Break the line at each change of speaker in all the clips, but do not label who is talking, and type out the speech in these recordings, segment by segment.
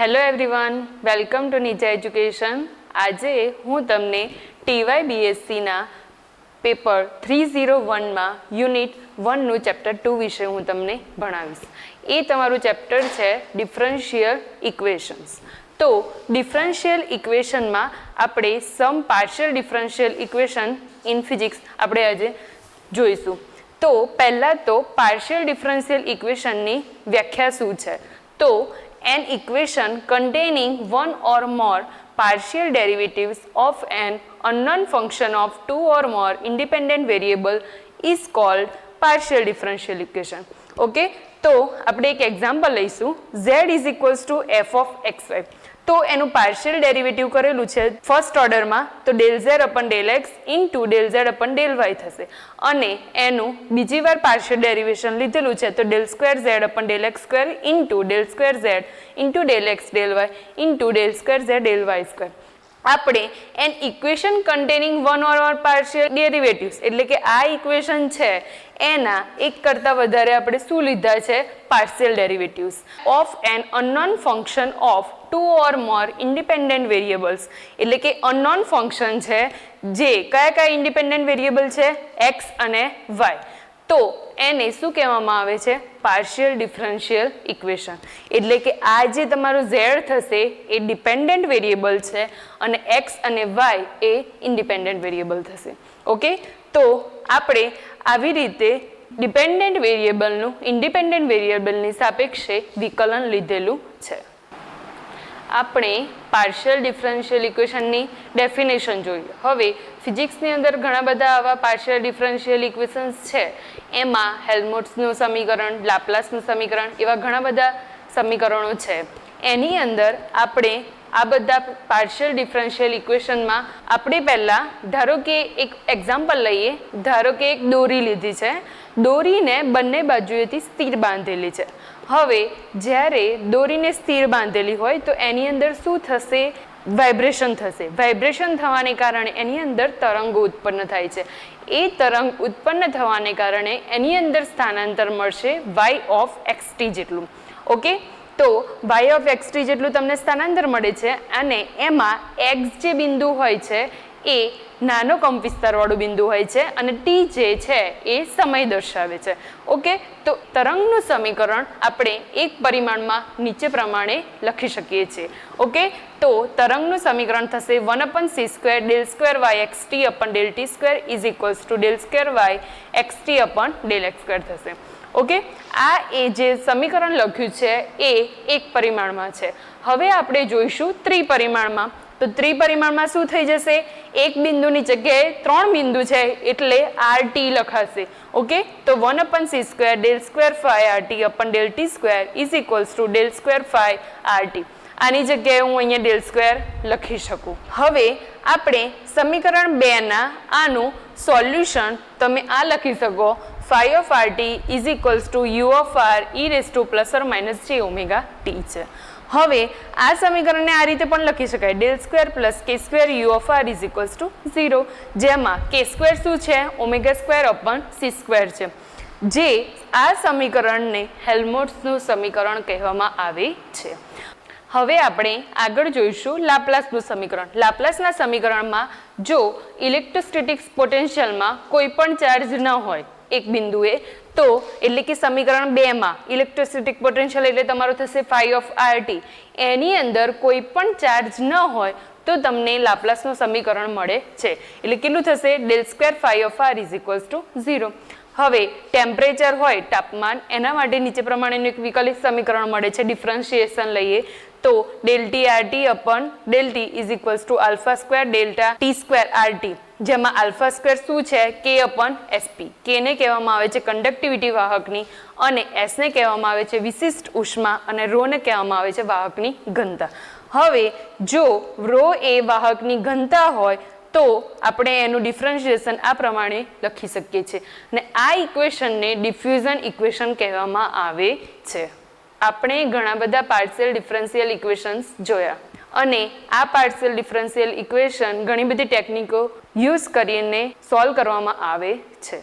Hello everyone, welcome to નીચા education. આજે હું તમને TYBSCના પેપર 301માં યુનિટ 1નું ચેપ્ટર 2 વિશે હું તમને ભણાવીશ. એ તમારું ચેપ્ટર છે ડિફરન્શિયલ ઇક્વેશન્સ. તો ડિફરન્શિયલ ઇક્વેશનમાં આપણે some partial differential equation in physics આપણે આજે જોઈશું. તો પહેલાં તો પાર્શિયલ ડિફરન્શિયલ ઇક્વેશનની વ્યાખ્યા શું છે? તો an equation containing one or more partial derivatives of an unknown function of two or more independent variable is called partial differential equation. Okay, તો આપણે એક એક્ઝામ્પલ લઈશું. z is equals to f of xy. તો એનું partial derivative કરેલું છે first ઓર્ડરમાં, તો del Z upon del X into del Z upon del Y થશે. અને એનું બીજી વાર પાર્શિયલ ડેરિવેશન લીધેલું છે, તો del square Z upon del X square into del square Z into del X del Y into del square Z del Y square. આપણે an equation containing one or partial derivatives એટલે કે આ equation છે એના એક કરતાં વધારે આપણે શું લીધા છે? Partial derivatives of an unknown function of two or more independent variables. એટલે કે અનનોન ફંક્શન છે જે કયા ઇન્ડિપેન્ડન્ટ વેરિયેબલ છે? એક્સ અને વાય. તો એને શું કહેવામાં આવે છે? Partial differential equation. એટલે કે આ જે તમારું ઝેડ થશે એ ડિપેન્ડન્ટ વેરિયેબલ છે અને એક્સ અને વાય એ ઇન્ડિપેન્ડન્ટ વેરિયેબલ થશે. ઓકે, તો આપણે આવી રીતે ડિપેન્ડન્ટ વેરિયેબલનું ઇન્ડિપેન્ડન્ટ વેરિયેબલની સાપેક્ષે વિકલન લીધેલું છે. આપણે પાર્શિયલ ડિફરન્શિયલ ઇક્વેશનની ડેફિનેશન જોઈએ. હવે ફિઝિક્સની અંદર ઘણા બધા આવા પાર્શિયલ ડિફરન્શિયલ ઇક્વેશન્સ છે. એમાં હેલ્મહોલ્ટ્ઝનું સમીકરણ, લાપ્લાસનું સમીકરણ, એવા ઘણા બધા સમીકરણો છે. એની અંદર આપણે આ બધા પાર્શિયલ ડિફરન્શિયલ ઇક્વેશનમાં આપણે પહેલાં ધારો કે એક એક્ઝામ્પલ લઈએ. ધારો કે એક દોરી લીધી છે, દોરીને બંને બાજુએથી સ્થિર બાંધેલી છે. હવે જ્યારે દોરીને સ્થિર બાંધેલી હોય તો એની અંદર શું થશે? વાઇબ્રેશન થશે. વાઇબ્રેશન થવાને કારણે એની અંદર તરંગો ઉત્પન્ન થાય છે. એ તરંગ ઉત્પન્ન થવાને કારણે એની અંદર સ્થાનાંતર મળશે y ઓફ xt જેટલું. ઓકે, તો y ઓફ xt જેટલું તમને સ્થાનાંતર મળે છે અને એમાં x જે બિંદુ હોય છે એ નાનો કંપ વિસ્તારવાળું બિંદુ હોય છે અને t જે છે એ સમય દર્શાવે છે. ઓકે, તો તરંગનું સમીકરણ આપણે એક પરિમાણમાં નીચે પ્રમાણે લખી શકીએ છીએ. ઓકે, તો તરંગનું સમીકરણ થશે 1/c² del square Y X T upon del T square is equals to del square Y X T upon del X square થશે. ઓકે, આ એ જે સમીકરણ લખ્યું છે એ એક પરિમાણમાં છે. હવે આપણે જોઈશું ત્રિપરિમાણમાં. તો ત્રિપરિમાણમાં શું થઈ જશે? એક બિંદુની જગ્યાએ 3 બિંદુ છે એટલે RT લખાશે. ઓકે, તો 1/c² del square phi RT upon del T square is equals to del square phi RT. આની જગ્યાએ હું અહીંયા ડેલ સ્ક્વેર લખી શકું. હવે આપણે સમીકરણ 2ના આનું સોલ્યુશન તમે આ લખી શકો, phi of RT is equals to u of r e raise to plus or minus j omega t છે. હવે આ સમીકરણને આ રીતે પણ લખી શકાય, del square plus k square you of r is equals to 0, જેમાં કે સ્ક્વેર શું છે? Omega square upon c square છે. જે આ સમીકરણને હેલ્મહોલ્ટ્ઝનું સમીકરણ કહેવામાં આવે છે. હવે આપણે આગળ જોઈશું લાપ્લાસનું સમીકરણ. લાપ્લાસના સમીકરણમાં જો ઇલેક્ટ્રોસ્ટેટિક પોટેન્શિયલમાં કોઈ પણ ચાર્જ ન હોય એક બિંદુએ, તો એટલે કે સમીકરણ 2માં ઇલેક્ટ્રોસ્ટેટિક પોટેન્શિયલ એટલે તમારું થશે phi ઓફ RT. એની અંદર કોઈ પણ ચાર્જ ન હોય તો તમને લાપ્લાસનું સમીકરણ મળે છે. એટલે કેટલું થશે? Del square phi of r is equals to 0. હવે ટેમ્પરેચર હોય, તાપમાન, એના માટે નીચે પ્રમાણેનું એક વિકલિત સમીકરણ મળે છે. ડિફરન્શિએશન લઈએ તો del T RT upon del T is equals to alpha square delta T square RT, જેમાં આલ્ફા સ્ક્વેર શું છે? K અપન SP. Kને કહેવામાં આવે છે કંડક્ટિવિટી વાહકની અને S ને કહેવામાં આવે છે વિશિષ્ટ ઉષ્મા અને ρને કહેવામાં આવે છે વાહકની ઘનતા. હવે જો ρ એ વાહકની ઘનતા હોય તો આપણે એનું ડિફરન્શિએશન આ પ્રમાણે લખી શકીએ છીએ અને આ ઇક્વેશનને ડિફ્યુઝન ઇક્વેશન કહેવામાં આવે છે. આપણે ઘણા બધા પાર્શિયલ ડિફરન્શિયલ ઇક્વેશન્સ જોયા અને આ પાર્શિયલ ડિફરન્શિયલ ઇક્વેશન ઘણી બધી ટેકનિકો યુઝ કરીને સોલ્વ કરવામાં આવે છે.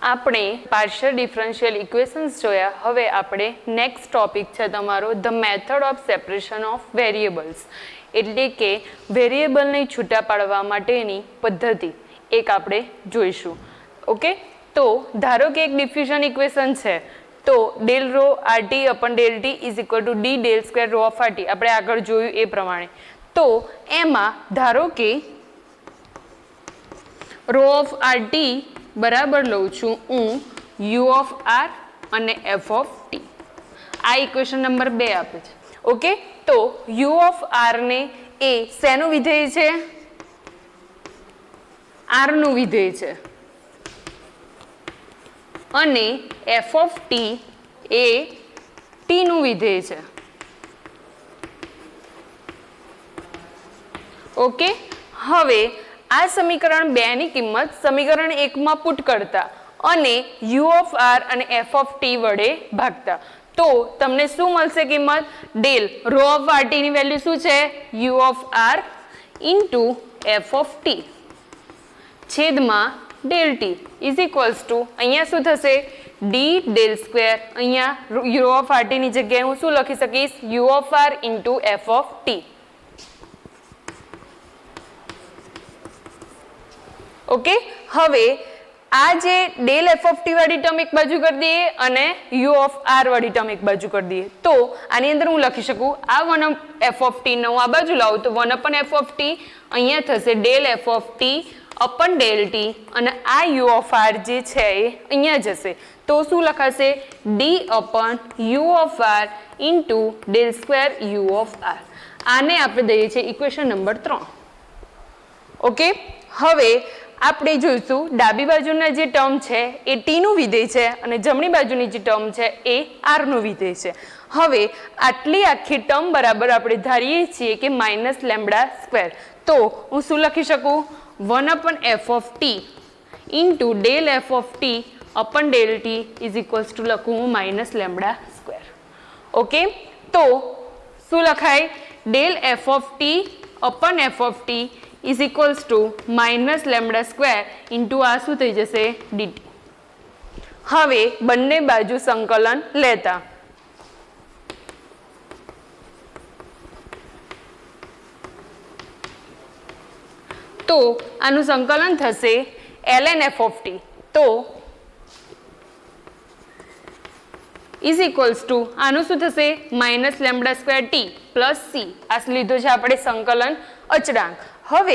આપણે પાર્શિયલ ડિફરન્શિયલ ઇક્વેશન્સ જોયા. હવે આપણે નેક્સ્ટ ટોપિક છે તમારો the method of separation of variables, એટલે કે વેરિયેબલને છૂટા પાડવા માટેની પદ્ધતિ એક આપણે જોઈશું. ઓકે, તો ધારો કે એક ડિફ્યુઝન ઇક્વેશન છે, તો del rho RT upon del T is equal to D del square rho of RT, આપણે આગળ જોયું એ પ્રમાણે. તો એમાં ધારો કે રો ઓફ આરટી બરાબર લઉં છું હું યુ ઓફ આર અને એફ ઓફ ટી. આ ઇક્વેશન નંબર 2 આપે છે. ઓકે, તો યુ ઓફ આર ને એ શેનું વિધેય છે? આર નું વિધેય છે. અને F of T A T નું વિધેય છે. ઓકે, હવે આ સમીકરણ 2 ની કિંમત સમીકરણ 1 માં પુટ કરતા અને યુ ઓફ આર અને એફ ઓફ ટી વડે ભાગતા તો તમને શું મળશે કિંમત? Del rho of R T ની વેલ્યુ શું છે? U of R into F of T છેદમાં del T is equals to અહીંયા શું થશે? D del square. અહીંયા યુ ઓફ આર ટી ની જગ્યાએ હું શું લખી શકીશ? U of R into F of T. Okay, હવે આ જે ડેલ એફ ઓફ ટી વાળી ટર્મ એક બાજુ કરી દઈએ અને યુ ઓફ આર વાળી ટર્મ એક બાજુ કરી દઈએ, તો આની અંદર હું લખી શકું આ 1 એફ ઓફ ટી ને હું આ બાજુ લાવું તો 1 અપન એફ ઓફ ટી અહીંયા થશે del F of T upon del T, અને આ યુ ઓફ આર જે છે એ અહીંયા જશે તો શું લખાશે? D upon U of R into del square you of R. આને આપણે દઈએ છીએ ઇક્વેશન નંબર 3. ઓકે, હવે આપણે જોઈશું ડાબી બાજુના જે ટર્મ છે એ ટી નું વિધેય છે અને જમણી બાજુની જે ટર્મ છે એ આર નું વિધેય છે. હવે આટલી આખી ટર્મ બરાબર આપણે ધારીએ છીએ કે માઇનસ લેમ્બડા સ્ક્વેર, તો હું શું લખી શકું? 1 upon F of T into del F of T upon del T is equals to લખું હું માઇનસ લેમ્બડા સ્ક્વેર. ઓકે, તો શું લખાય? Del F of T upon F of T is equals to minus lambda square into આ શું થઈ જશે? DT. હવે બંને બાજુ સંકલન લેતા તો આનું સંકલન થશે ln f of t, તો ઇઝ ઇક્વલ્સ ટુ આનું શું થશે? Minus lambda square T plus C. આ લીધો છે આપણે સંકલન અચળાંક. હવે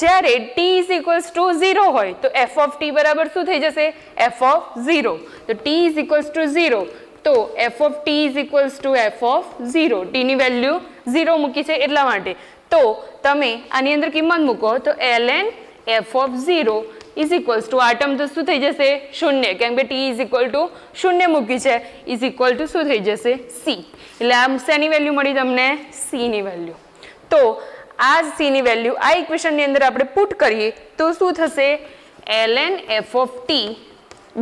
જ્યારે t ઇઝ ઇક્વલ્સ ટુ 0 હોય તો f ઓફ t બરાબર શું થઈ જશે? f of 0. તો t ઇઝ ઇક્વલ્સ ટુ 0 તો f of t is equals two f of 0. t ની વેલ્યુ 0 મૂકી છે એટલા માટે. તો તમે આની અંદર કિંમત મૂકો તો ln f of 0 is equals two આ ટર્મ તો શું થઈ જશે? 0, કેમ કે t ઇઝ ઇક્વલ ટુ 0 મૂકી છે, ઇઝ ઇક્વલ ટુ શું થઈ જશે? c. એટલે આ શેની વેલ્યુ મળી તમને? c ની વેલ્યુ. તો આ c ની વેલ્યુ આ ઇક્વેશનની અંદર આપણે પુટ કરીએ તો શું થશે? ln f ઓફ t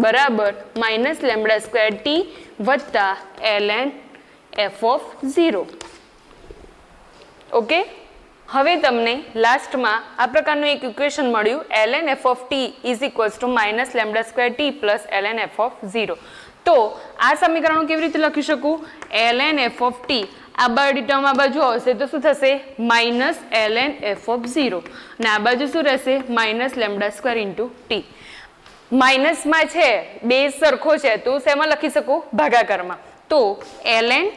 બરાબર માઇનસ લેમ્બડા સ્ક્વેર t વત્તા ln f ઓફ 0. ઓકે, હવે તમને લાસ્ટમાં આ પ્રકારનું એક ઇક્વેશન મળ્યું ln f of t is equals to minus lambda square t plus ln f of 0. તો આ સમીકરણ હું કેવી રીતે લખી શકું? ln f ઓફ t આ બાજુ ટર્મ આ બાજુ આવશે તો શું થશે? માઇનસ ln f ઓફ 0, અને આ બાજુ શું રહેશે? Minus lambda square into T. માઇનસમાં છે બે સરખો છે તો શેમાં લખી શકું? ભાગાકારમાં. તો ln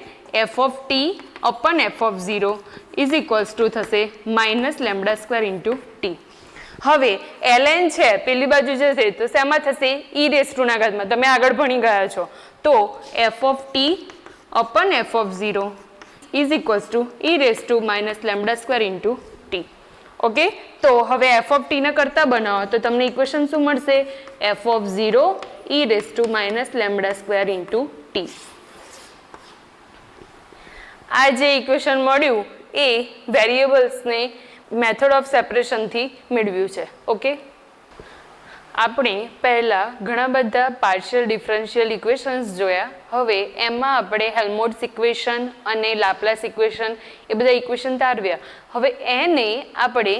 f of t upon f of 0 is equals to થશે minus lambda square into T. હવે ln છે પેલી બાજુ જશે તો શેમાં થશે? e રેસ ટુ ના ઘાતમાં. તમે આગળ ભણી ગયા છો. તો f of t upon f of 0 is equals two e raise to minus lambda square into T. Okay, તો હવે f ઓફ t ને કરતા બનાવો તો તમને ઇક્વેશન શું મળશે? f of 0 e raise to minus lambda square into T. આ જે ઇક્વેશન મળ્યું એ વેરિયેબલ્સને મેથડ ઓફ સેપરેશનથી મેળવ્યું છે. ઓકે, આપણે પહેલાં ઘણા બધા પાર્શિયલ ડિફરન્શિયલ ઇક્વેશન્સ જોયા. હવે એમાં આપણે હેલ્મહોલ્ટ્ઝ ઇક્વેશન અને લાપ્લાસ ઇક્વેશન એ બધા ઇક્વેશન તારવ્યા. હવે એને આપણે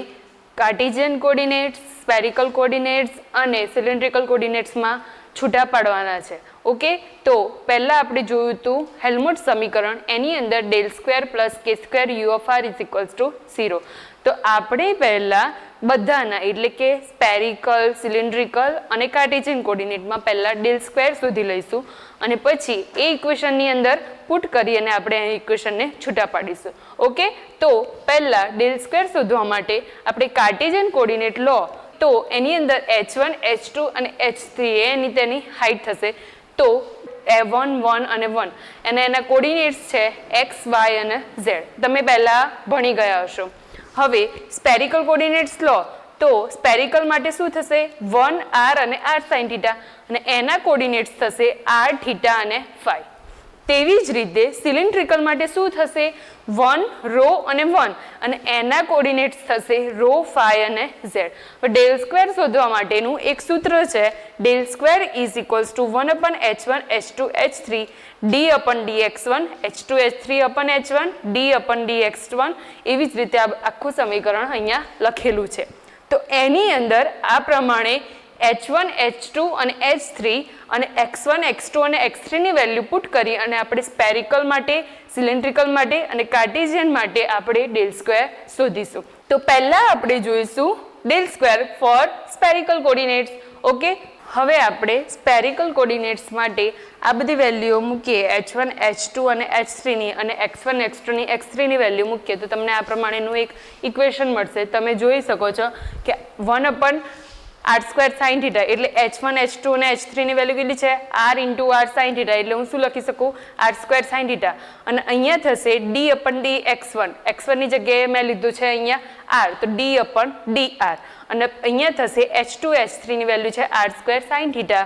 કાર્ટેશિયન કોઓર્ડિનેટ્સ, સ્ફેરિકલ કોઓર્ડિનેટ્સ અને સિલિન્ડ્રિકલ કોઓર્ડિનેટ્સમાં છૂટા પાડવાના છે. ઓકે, તો પહેલાં આપણે જોયું હતું હેલ્મહોલ્ટ્ઝ સમીકરણ, એની અંદર del square plus k square you of r is equals to 0. તો આપણે પહેલાં બધાના એટલે કે સ્પેરિકલ, સિલિન્ડ્રિકલ અને કાર્ટેશિયન કોર્ડિનેટમાં પહેલાં ડેલ સ્ક્વેર શોધી લઈશું અને પછી એ ઇક્વેશનની અંદર પુટ કરી અને આપણે આ ઇક્વેશનને છૂટા પાડીશું. ઓકે, તો પહેલાં ડેલ સ્ક્વેર શોધવા માટે આપણે કાર્ટેશિયન કોર્ડિનેટ લો તો એની અંદર h1, h2 અને h3 એની તેની હાઇટ થશે. તો 1, 1 અને 1 અને એના કોર્ડિનેટ્સ છે x, y અને z. તમે પહેલાં ભણી ગયા હશો. હવે સ્પેરિકલ કોર્ડિનેટ્સ લો તો સ્પેરિકલ માટે શું થશે? 1 r અને r sin θ અને એના કોર્ડિનેટ્સ થશે r θ અને phi. તેવી જ રીતે સિલિન્ડ્રિકલ માટે શું થશે? 1 rho અને 1 અને એના કોર્ડિનેટ્સ થશે rho, phi અને z. ડેલ સ્ક્વેર શોધવા માટેનું એક સૂત્ર છે, del square is equals two 1 અપન h1 h2 h3 d અપન dx1 h2 h3 અપન h1 d અપન dx1. એવી જ રીતે આખું સમીકરણ અહીંયા લખેલું છે. તો એની અંદર આ પ્રમાણે h1, h2 અને h3 અને x1, x2 અને x3 ની વેલ્યુ પુટ કરી અને આપણે સ્પેરિકલ માટે, સિલિન્ડ્રિકલ માટે અને કાર્ટેશિયન માટે આપણે ડેલ સ્ક્વેર શોધીશું. તો પહેલા આપણે જોઈશું del square for spherical coordinates. Okay, હવે આપણે સ્પેરિકલ કોર્ડિનેટ્સ માટે આ બધી વેલ્યુઓ મૂકીએ, h1, h2 અને h3 ની અને x1, x2 ની x3 ની વેલ્યુ મૂકીએ તો તમને આ પ્રમાણેનું એક ઇક્વેશન મળશે. તમે જોઈ શકો છો કે 1 અપન r સ્ક્વેર sin θ એટલે h1, h2 અને h3 ની વેલ્યુ કેટલી છે? r ઇન્ટુ r sin θ એટલે હું શું લખી શકું? r સ્ક્વેર sin θ અને અહીંયા થશે d અપન d x1. x1 ની જગ્યાએ મેં લીધું છે અહીંયા r, તો d અપન dr અને અહીંયા થશે h2, h3 ની વેલ્યુ છે r square sin θ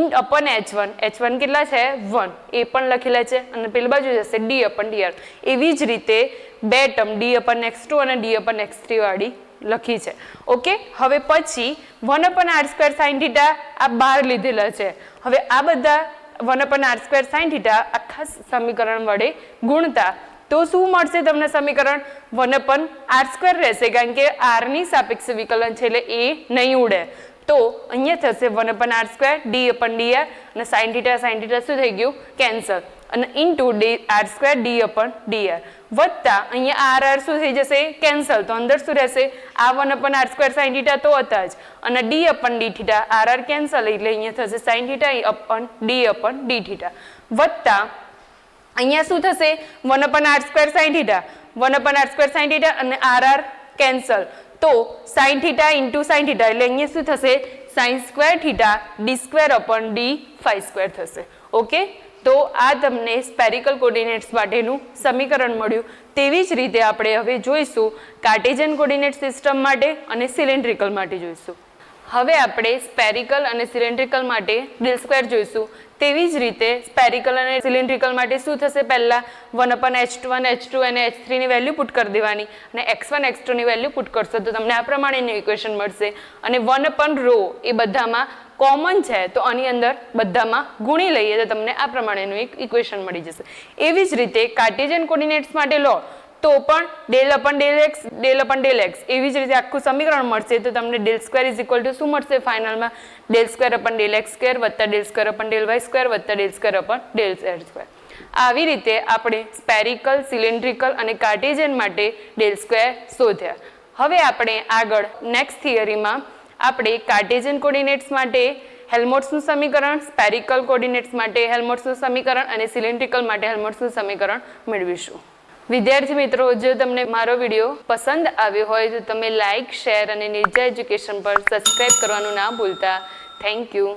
in upon h1. h1 કેટલા છે? 1, એ પણ લખેલા છે અને પેલી બાજુ જશે d અપન dr. એવી જ રીતે બે ટર્મ d અપન x2 અને d અપન x3 વાળી લખી છે. ઓકે, હવે પછી 1 અપન r સ્ક્વેર sin θ આ બહાર લીધેલા છે. હવે આ બધા 1 અપન r સ્ક્વેર sin θ આખા સમીકરણ વડે ગુણતા તો શું મળશે તમને સમીકરણ? 1 અપન r સ્ક્વેર રહેશે કારણ કે r ની સાપેક્ષે વિકલન છે એટલે એ નહીં ઉડે. તો અહીંયા થશે 1 upon r square d અપન dr અને sin θ શું થઈ ગયું? કેન્સલ અને into r square d અપન dr વત્તા અહીંયા r શું થઈ જશે? કેન્સલ. તો અંદર શું રહેશે? આ 1 અપન r સ્ક્વેર sin θ તો હતા જ અને d અપન dθ r કેન્સલ એટલે અહીંયા થશે sin θ અપન dθ વત્તા અહીંયા શું થશે? 1 upon r square sin θ 1 upon r square sin θ અને r કેન્સલ તો sin θ ઇન્ટુ sin θ એટલે અહીંયા શું થશે? sin square θ d square upon d phi square થશે. ઓકે, તો આ તમને સ્પેરિકલ કોર્ડિનેટ્સ માટેનું સમીકરણ મળ્યું. તેવી જ રીતે આપણે હવે જોઈશું કાર્ટેશિયન કોર્ડિનેટ સિસ્ટમ માટે અને સિલિન્ડ્રિકલ માટે જોઈશું. હવે આપણે સ્પેરિકલ અને સિલિન્ડ્રિકલ માટે ડેલ સ્ક્વેર જોઈશું. તેવી જ રીતે સ્પેરિકલ અને સિલિન્ડ્રિકલ માટે શું થશે? પહેલાં 1 અપન h1, h2 અને h3 ની વેલ્યુ પુટ કરી દેવાની અને x1, x2 ની વેલ્યુ પુટ કરશો તો તમને આ પ્રમાણેનું ઇક્વેશન મળશે. અને 1 અપન રો એ બધામાં કોમન છે તો આની અંદર બધામાં ગુણી લઈએ તો તમને આ પ્રમાણેનું એક ઇક્વેશન મળી જશે. એવી જ રીતે કાર્ટેશિયન કોર્ડિનેટ્સ માટે લો તો પણ del upon del X, del upon del X એવી જ રીતે આખું સમીકરણ મળશે. તો તમને del square is equal to શું મળશે ફાઇનલમાં? Del square upon del X square વત્તા del square upon del Y square વત્તા del square upon del Z square. આવી રીતે આપણે સ્પેરિકલ, સિલિન્ડ્રિકલ અને કાર્ટેશિયન માટે ડેલ સ્ક્વેર શોધ્યા. હવે આપણે આગળ નેક્સ્ટ થિયરીમાં આપણે કાર્ટેશિયન કોર્ડિનેટ્સ માટે હેલ્મહોલ્ટ્ઝનું સમીકરણ, સ્પેરિકલ કોર્ડિનેટ્સ માટે હેલ્મહોલ્ટ્ઝનું સમીકરણ અને સિલિન્ડ્રિકલ માટે હેલ્મહોલ્ટ્ઝનું સમીકરણ મેળવીશું. વિદ્યાર્થી મિત્રો, જો તમને મારો વિડીયો પસંદ આવ્યો હોય તો તમે લાઇક, શેર અને નિર્જા એજ્યુકેશન પર સબસ્ક્રાઇબ કરવાનું ના ભૂલતા. Thank you.